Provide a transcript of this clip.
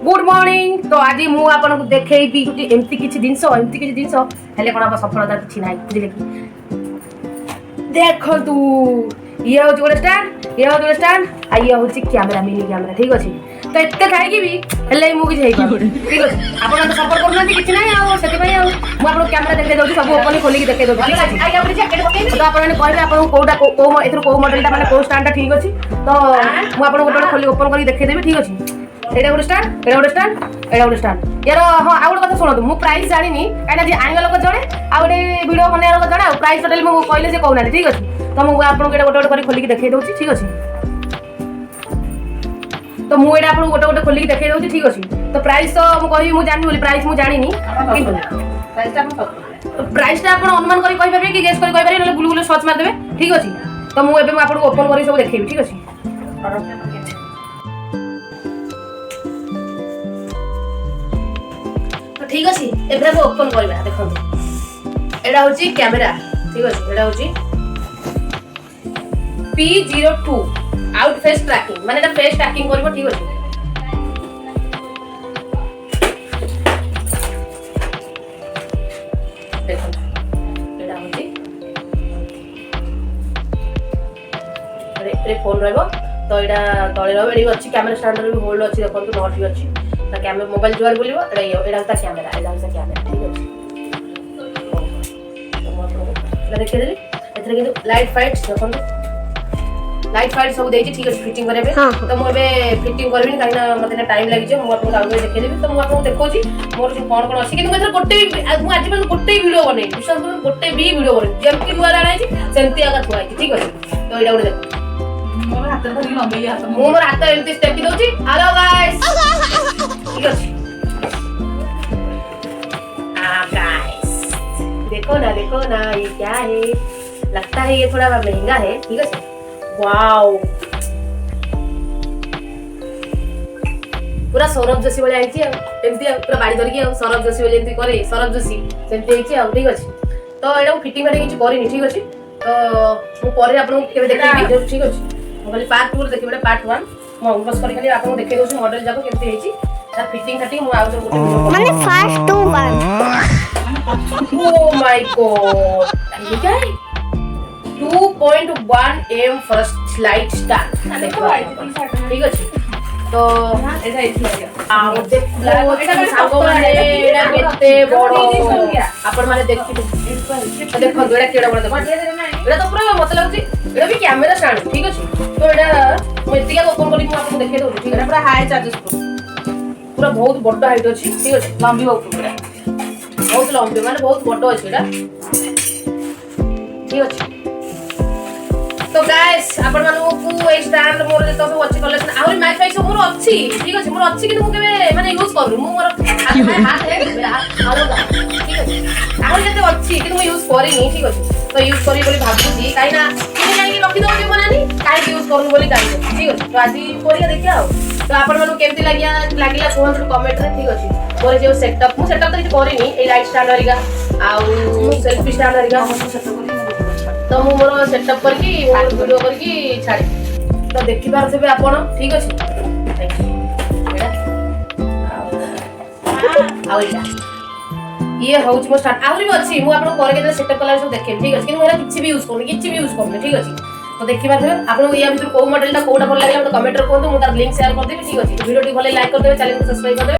Good morning. तो आज मु आपन देखैबी एमती किछि जिंस हेले कोन सफलता किछि नाही बुझिले कि देखो तू ये हो गोटे स्टैंड आ ये होछि कैमरा मिनी कैमरा ठीक अछि। तो एते खाइ कि भी हेले मु किछि हेइ ठीक अछि। आपन सपोर्ट करनांती किछि नाही आ सेति भाई आ मु आपन कैमरा देखे दउछि सब ओपन खोली के देखे दउछि ठीक अछि। आइ आपन जैकेट पकेबी तो आपन कहबे आपन कोटा को एथर को मॉडलटा माने को स्टैंडटा ठीक अछि। तो मु आपन गोटे खोली ओपन करी देखे देबी ठीक अछि। एटा गोटे स्टैंड यार हाँ आ गोटे कथा शुणु मु प्राइस जानी कहीं आंगल लोक जड़े आ गोटे भिडियो बना लोक जड़े प्राइस टोटाली मुझे कहले से कहना ठीक अच्छे। तो मुझे आपको गोटे गोटे खोलिक देखे दूसरी ठीक अच्छे। तो मुझे आपको गोटे गोटे खोलिक देखे दूसरी ठीक अच्छे। तो प्राइस तो मुझे मुझे जानी बोली प्राइस मुझे जानी प्राइसटा आप अनुमान करेंगे कि गेस करेंगे गुलगुल सर्च मारदेवे ठीक अच्छे। तो मुझे आपको ओपन कर सब देखेबी ठीक अच्छे। ठीक अच्छे एबरा को ओपन करबा देखो एडा होची कैमरा ठीक अछि। एडा होची P02 आउट फेस ट्रैकिंग माने एटा फेस ट्रैकिंग करबो ठीक अछि। देखो एडा होची अरे फोन रहबो तो एडा तळे रहबो एडी अछि कैमरा स्टैंड रे भी होल्ड अछि देखो तो नॉट भी अछि। ता कैमरा मोबाइल जुआर बोलिबो एडा ता कैमरा ठीक अछि। तो देखि देली एथरे कि लाइट फाइट्स देखो लाइट फाइट सब देछि ठीक अछि फिटिंग करबे। तो मु एबे फिटिंग करबिनी काइना मते टाइम लागि जे मु आपन आगे देखि देबी। तो मु आपन देखौची मोर जे कोन कोन अछि कि मु एथरे गोटे मु आज पण गोटे वीडियो बनै विश्वास करू गोटे भी वीडियो बनै जेमति दुआर आनै छी सेमति आगा थुआइ ठीक अछि। तो एडा गोटे देखो मोर हाथ धरि लंबेई हाथ मोर हाथ एमति स्टेप दउची हेलो गाइस ठीक अछि। गाइस देखो ना ये क्या है लगता है ये थोड़ा महंगा है ठीक है। वाओ पूरा सौरभ जोशी वाला आइछि एमती पूरा बाड़ी धरिकी सौरभ जोशी वाला एमती करे सौरभ जोशी सेमती आइछि ठीक अछि। तो एडा फिटिंग माने किछ करिनी ठीक अछि। तो मु परे आपन केबे देखि ठीक अछि। मु खाली पार्ट 2 देखिबे पार्ट 1 मु अनबॉक्स करी खाली आपन देखे दोछि मॉडल जाको केमती हेछि ता फिटिंग खाटी मु आउ गोटे माने फर्स्ट 2 1 ओ माय गॉड ये क्या है 2.1 एम फर्स्ट लाइट स्टार देखो ठीक अछि। तो एटा इथि आ ओते एटा सागो माने एटा केते बडो आपण माने देखि देखो एटा केडा बडो देखो एटा तो पूरा मतलब छी एटा भी कैमरा स्टैंड ठीक अछि। तो एटा मु एतिका ओपन करी मु आपन देखे दउ ठीक है। पूरा हाई चार्जेस पूरा बहुत बडो हाइट अछि ठीक अछि। लंबी पूरा बहुत लंबी माने बहुत बडो अछि एटा ठीक अछि। तो गाइस आपण मानु को ए स्टैंड मोर जे तो सब अछि कलेक्शन आउरी माइक फाइक सब मोर अछि ठीक अछि। मोर अछि कि मु केबे माने यूज करू मु मोर हाथ है मेरा आलोगा ठीक अछि। आउरी जते अछि कि मु यूज करिनी ठीक अछि। तो यूज करी बोली भाबुची काइना किने काई रखि दउ जे बनानी काई यूज करू बोली काई ठीक अछि। तो आजि कोरिया देखिया तो आपण मानु केमती लागिला कोहन कमेंट रे ठीक अछि। मोर जे सेटअप मु सेटअप तो किछ करिनी ए लाइट स्टैंड हरिगा आउ सेल्फी स्टैंड हरिगा मु सेटअप करी तो मु मोर सेटअप करकी वीडियो करकी छाड़ी तो देखि पारथबे आपण ठीक अछि। आ ये होउछ मो स्टार्ट आउरी अछि मु आपण करे के सेटअप कला सब देखे ठीक अछि। कि मोरा किछि भी यूज करनी ठीक अछि। तो देखि पारथबे आपण या भीतर को मॉडलटा कोडा भल लागला तो कमेंट रे कहतो मु तार लिंक शेयर कर देबी ठीक अछि। वीडियो टी भले लाइक कर देबे चैनल को सब्सक्राइब कर देबे।